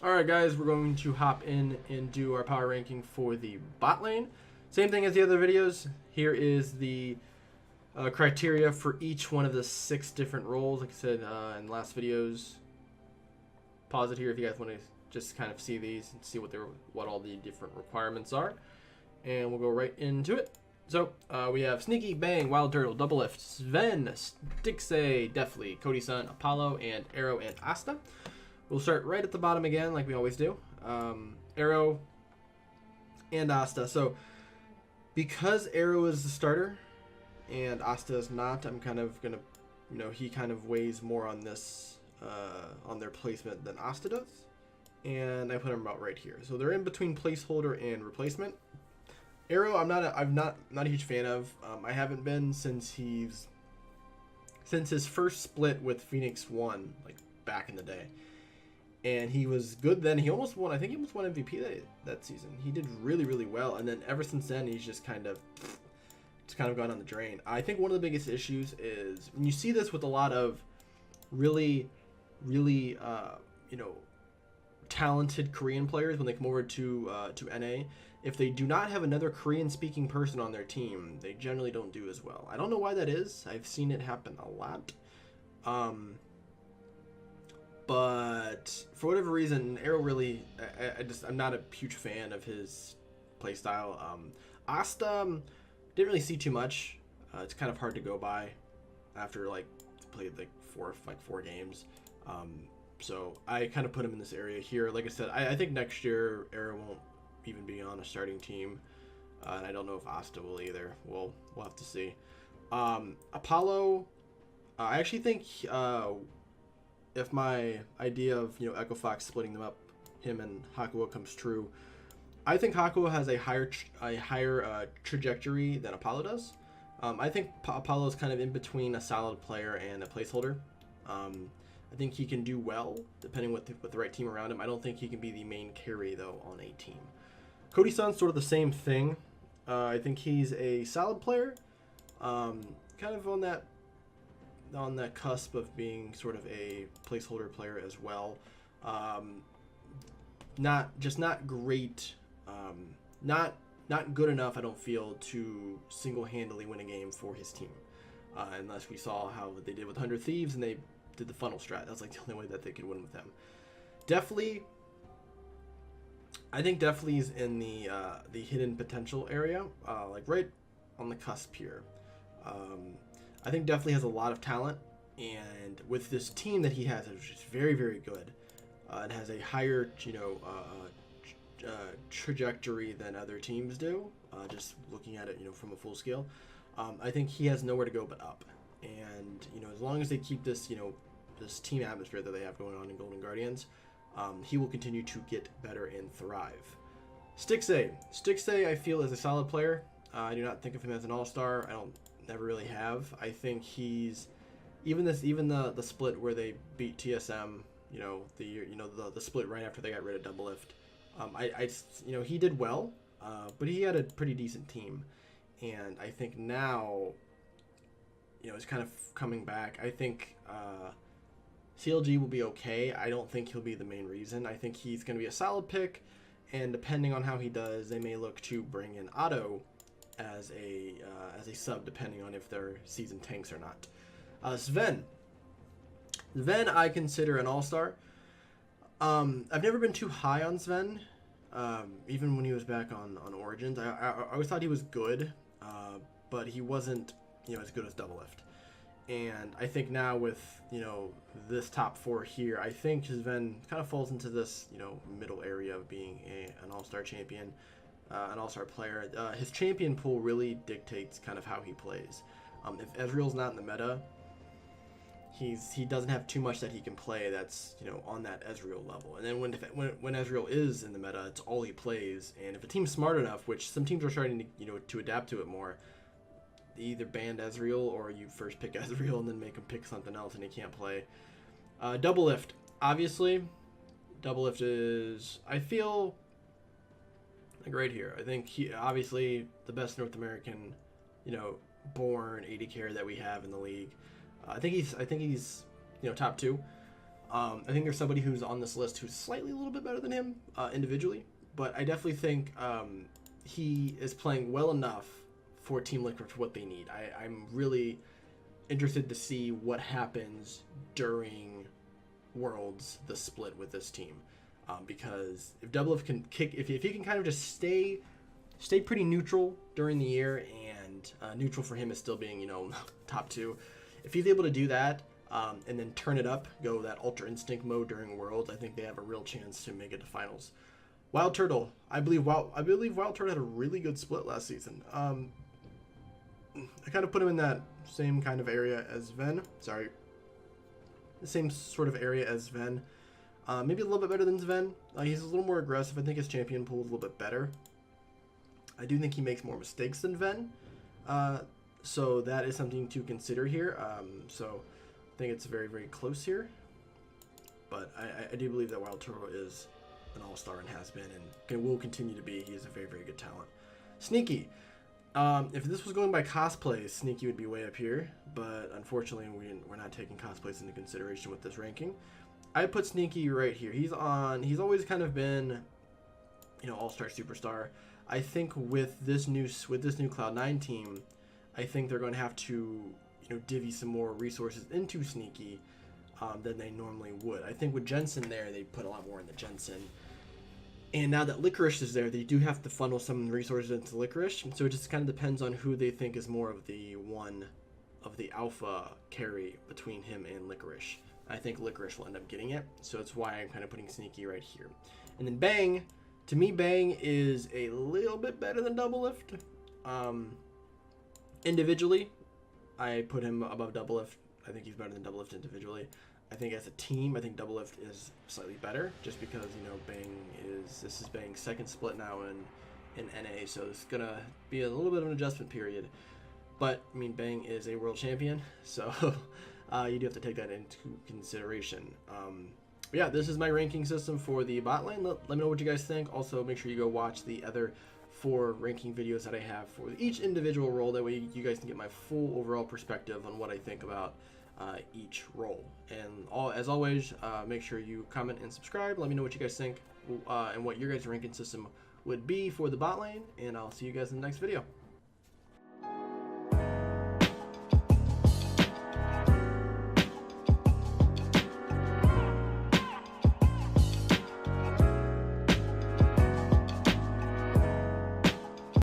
Alright guys, we're going to hop in and do our power ranking for the bot lane. Same thing as the other videos. Here is the criteria for each one of the 6 different roles. Like I said in the last videos. Pause it here if you guys want to just kind of see these and see what all the different requirements are. And we'll go right into it. So we have Sneaky, Bang, Wild Turtle, Double Lift, Sven, Stixay, Deathly, Cody Sun, Apollo, and Arrow and Asta. We'll start right at the bottom again, like we always do. Arrow and Asta. So because Arrow is the starter and Asta is not, I'm kind of gonna, he kind of weighs more on this, on their placement than Asta does. And I put him about right here. So they're in between placeholder and replacement. Arrow, I'm not a huge fan of. I haven't been since his first split with Phoenix 1, like back in the day. And he was good then. He almost won. I think he almost won MVP that season. He did really, really well. And then ever since then, he's just kind of gone on the drain. I think one of the biggest issues is when you see this with a lot of really, really, talented Korean players when they come over to NA. If they do not have another Korean-speaking person on their team, they generally don't do as well. I don't know why that is. I've seen it happen a lot. But for whatever reason, Arrow really, I'm not a huge fan of his playstyle. Asta didn't really see too much. It's kind of hard to go by after played four games. So I kind of put him in this area here. Like I said, I think next year Arrow won't even be on a starting team, and I don't know if Asta will either. We'll have to see. Apollo, I actually think if my idea of Echo Fox splitting them up, him and Hakuo, comes true, I think Hakuo has a higher trajectory than Apollo does. I think Apollo is kind of in between a solid player and a placeholder. I think he can do well depending with the right team around him. I don't think he can be the main carry though on a team. Cody Sun's sort of the same thing. I think he's a solid player, kind of on that cusp of being sort of a placeholder player as well. Not great, not good enough, I don't feel, to single-handedly win a game for his team, unless we saw how they did with 100 Thieves and they did the funnel strat. That's like the only way that they could win with them. I think Deathly's in the hidden potential area, like right on the cusp here. I think Deathly has a lot of talent, and with this team that he has, which is very, very good, it has a higher, trajectory than other teams do. Just looking at it, from a full scale, I think he has nowhere to go but up. And as long as they keep this, this team atmosphere that they have going on in Golden Guardians, he will continue to get better and thrive. Stixay, I feel, is a solid player. I do not think of him as an all-star. Never really have. I think he's even the split where they beat TSM, the split right after they got rid of Double Lift. He did well, but he had a pretty decent team, and I think now, it's kind of coming back. I think CLG will be okay. I don't think he'll be the main reason. I think he's going to be a solid pick, and depending on how he does, they may look to bring in Otto as a sub, depending on if their season tanks or not. Sven I consider an all-star. I've never been too high on Sven, even when he was back on Origins. I always thought he was good, but he wasn't as good as Double Lift. And I think now with this top 4 here, I think Sven kind of falls into this middle area of being an all-star champion, an all-star player. His champion pool really dictates kind of how he plays. If Ezreal's not in the meta, he doesn't have too much that he can play that's on that Ezreal level. And then when Ezreal is in the meta, it's all he plays. And if a team's smart enough, which some teams are starting to adapt to it more, they either ban Ezreal or you first pick Ezreal and then make him pick something else and he can't play. Double Lift, obviously. Double Lift is, I feel, like right here. I think he obviously the best North American, born AD carry that we have in the league. I think he's top 2. I think there's somebody who's on this list who's slightly a little bit better than him individually, but I definitely think he is playing well enough for Team Liquid for what they need. I'm really interested to see what happens during Worlds, the split with this team, because if Doublelift can kick, if he can kind of just stay pretty neutral during the year, and neutral for him is still being, you know, top 2. If he's able to do that, and then turn it up, go that Ultra Instinct mode during Worlds, I think they have a real chance to make it to finals. Wild Turtle, I believe Wild Turtle had a really good split last season. I kind of put him in that same kind of area as Ven. Sorry, the same sort of area as Ven. Maybe a little bit better than Sven. He's a little more aggressive. I think his champion pool is a little bit better. I do think he makes more mistakes than Ven. So that is something to consider here. So I think it's very, very close here. But I do believe that Wild Turtle is an all-star and has been and will continue to be. He is a very, very good talent. Sneaky. If this was going by cosplays, Sneaky would be way up here. But unfortunately, we're not taking cosplays into consideration with this ranking. I put Sneaky right here. He's always kind of been, you know, all-star, superstar. I think with this new Cloud9 team, I think they're going to have to, you know, divvy some more resources into Sneaky than they normally would. I think with Jensen there, they put a lot more into Jensen. And now that Licorice is there, they do have to funnel some resources into Licorice. So it just kind of depends on who they think is more of the alpha carry between him and Licorice. I think Licorice will end up getting it. So that's why I'm kind of putting Sneaky right here. And then Bang, to me, Bang is a little bit better than Doublelift. Individually, I put him above Doublelift. I think he's better than Doublelift individually. I think as a team, I think Doublelift is slightly better, just because, you know, this is Bang's second split now in NA, so it's gonna be a little bit of an adjustment period. But I mean, Bang is a world champion, so you do have to take that into consideration. But yeah, this is my ranking system for the bot lane. Let me know what you guys think. Also, make sure you go watch the other 4 ranking videos that I have for each individual role. That way you guys can get my full overall perspective on what I think about each role. And as always, make sure you comment and subscribe. Let me know what you guys think and what your guys' ranking system would be for the bot lane. And I'll see you guys in the next video.